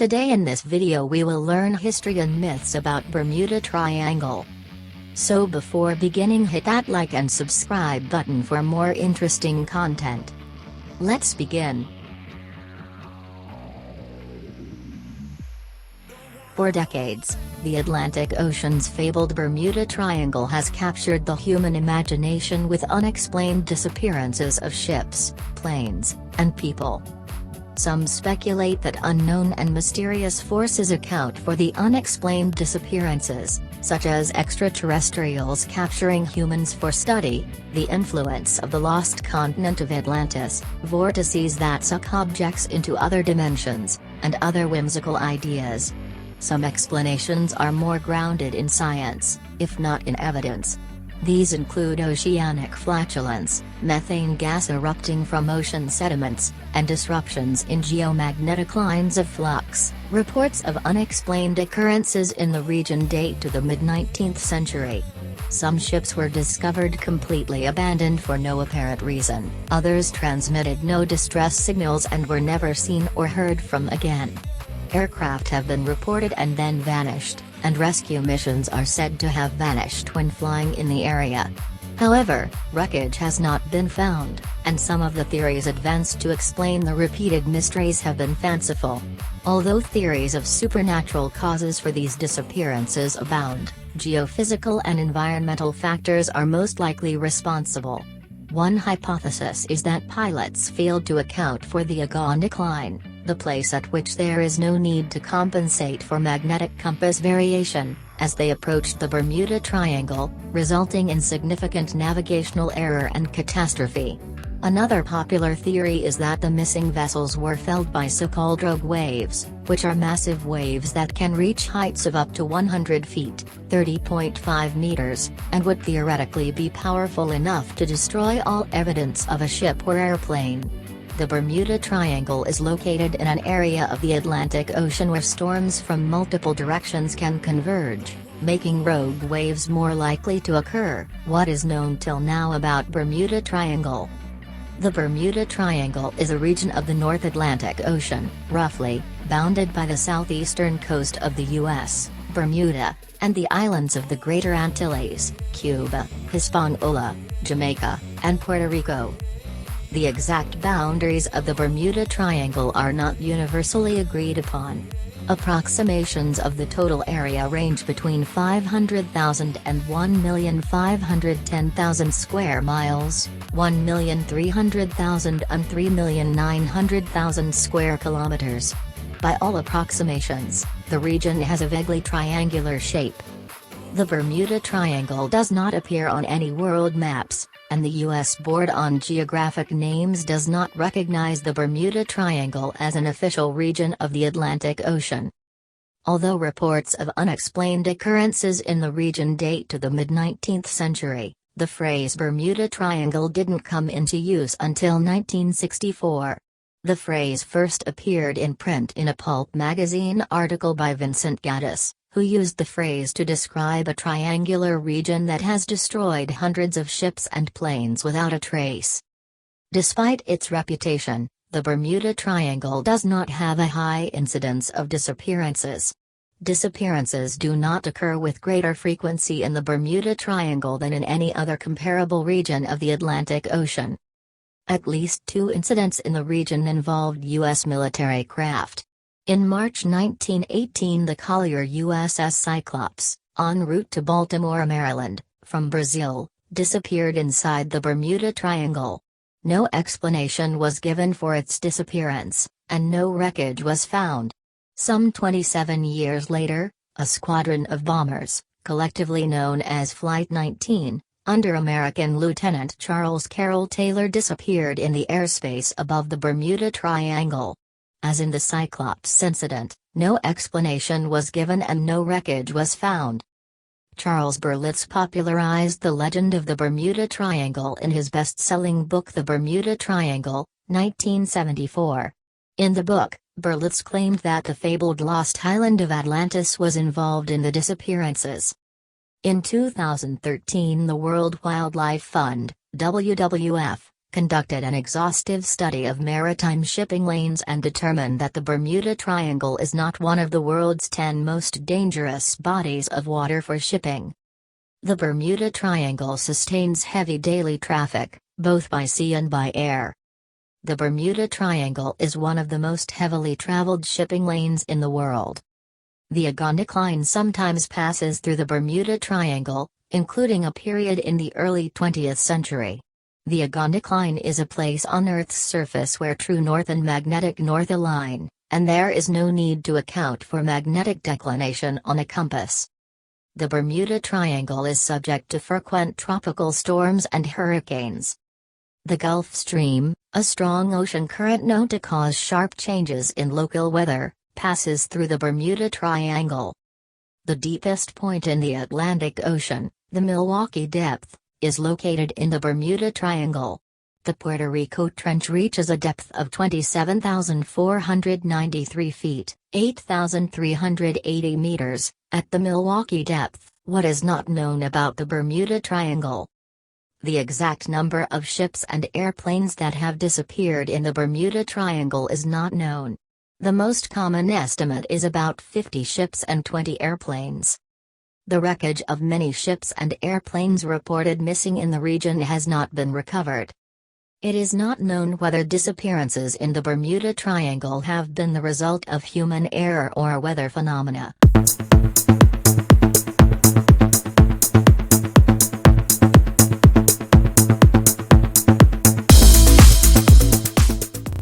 Today in this video we will learn history and myths about Bermuda Triangle. So before beginning, hit that like and subscribe button for more interesting content. Let's begin. For decades, the Atlantic Ocean's fabled Bermuda Triangle has captured the human imagination with unexplained disappearances of ships, planes, and people. Some speculate that unknown and mysterious forces account for the unexplained disappearances, such as extraterrestrials capturing humans for study, the influence of the lost continent of Atlantis, vortices that suck objects into other dimensions, and other whimsical ideas. Some explanations are more grounded in science, if not in evidence. These include oceanic flatulence, methane gas erupting from ocean sediments, and disruptions in geomagnetic lines of flux. Reports of unexplained occurrences in the region date to the mid-19th century. Some ships were discovered completely abandoned for no apparent reason, others transmitted no distress signals and were never seen or heard from again. Aircraft have been reported and then vanished, and rescue missions are said to have vanished when flying in the area. However, wreckage has not been found, and some of the theories advanced to explain the repeated mysteries have been fanciful. Although theories of supernatural causes for these disappearances abound, geophysical and environmental factors are most likely responsible. One hypothesis is that pilots failed to account for the Egonic Line, the place at which there is no need to compensate for magnetic compass variation, as they approached the Bermuda Triangle, resulting in significant navigational error and catastrophe. Another popular theory is that the missing vessels were felled by so-called rogue waves, which are massive waves that can reach heights of up to 100 feet, 30.5 meters, and would theoretically be powerful enough to destroy all evidence of a ship or airplane. The Bermuda Triangle is located in an area of the Atlantic Ocean where storms from multiple directions can converge, making rogue waves more likely to occur. What is known till now about Bermuda Triangle? The Bermuda Triangle is a region of the North Atlantic Ocean, roughly, bounded by the southeastern coast of the U.S., Bermuda, and the islands of the Greater Antilles, Cuba, Hispaniola, Jamaica, and Puerto Rico. The exact boundaries of the Bermuda Triangle are not universally agreed upon. Approximations of the total area range between 500,000 and 1,510,000 square miles, 1,300,000 and 3,900,000 square kilometers. By all approximations, the region has a vaguely triangular shape. The Bermuda Triangle does not appear on any world maps, and the U.S. Board on Geographic Names does not recognize the Bermuda Triangle as an official region of the Atlantic Ocean. Although reports of unexplained occurrences in the region date to the mid-19th century, the phrase Bermuda Triangle didn't come into use until 1964. The phrase first appeared in print in a pulp magazine article by Vincent Gaddis, who used the phrase to describe a triangular region that has destroyed hundreds of ships and planes without a trace. Despite its reputation, the Bermuda Triangle does not have a high incidence of disappearances. Disappearances do not occur with greater frequency in the Bermuda Triangle than in any other comparable region of the Atlantic Ocean. At least 2 incidents in the region involved U.S. military craft. In March 1918, the collier USS Cyclops, en route to Baltimore, Maryland, from Brazil, disappeared inside the Bermuda Triangle. No explanation was given for its disappearance, and no wreckage was found. Some 27 years later, a squadron of bombers, collectively known as Flight 19, under American Lieutenant Charles Carroll Taylor, disappeared in the airspace above the Bermuda Triangle. As in the Cyclops incident, no explanation was given and no wreckage was found. Charles Berlitz popularized the legend of the Bermuda Triangle in his best-selling book The Bermuda Triangle, 1974. In the book, Berlitz claimed that the fabled lost island of Atlantis was involved in the disappearances. In 2013, the World Wildlife Fund, WWF, conducted an exhaustive study of maritime shipping lanes and determined that the Bermuda Triangle is not one of the world's 10 most dangerous bodies of water for shipping. The Bermuda Triangle sustains heavy daily traffic, both by sea and by air. The Bermuda Triangle is one of the most heavily traveled shipping lanes in the world. The Egonic Line sometimes passes through the Bermuda Triangle, including a period in the early 20th century. The Egonic Line is a place on Earth's surface where true north and magnetic north align, and there is no need to account for magnetic declination on a compass. The Bermuda Triangle is subject to frequent tropical storms and hurricanes. The Gulf Stream, a strong ocean current known to cause sharp changes in local weather, passes through the Bermuda Triangle. The deepest point in the Atlantic Ocean, the Milwaukee Depth, is located in the Bermuda Triangle. The Puerto Rico Trench reaches a depth of 27,493 feet, 8,380 meters, at the Milwaukee Depth. What is not known about the Bermuda Triangle? The exact number of ships and airplanes that have disappeared in the Bermuda Triangle is not known. The most common estimate is about 50 ships and 20 airplanes. The wreckage of many ships and airplanes reported missing in the region has not been recovered. It is not known whether disappearances in the Bermuda Triangle have been the result of human error or weather phenomena.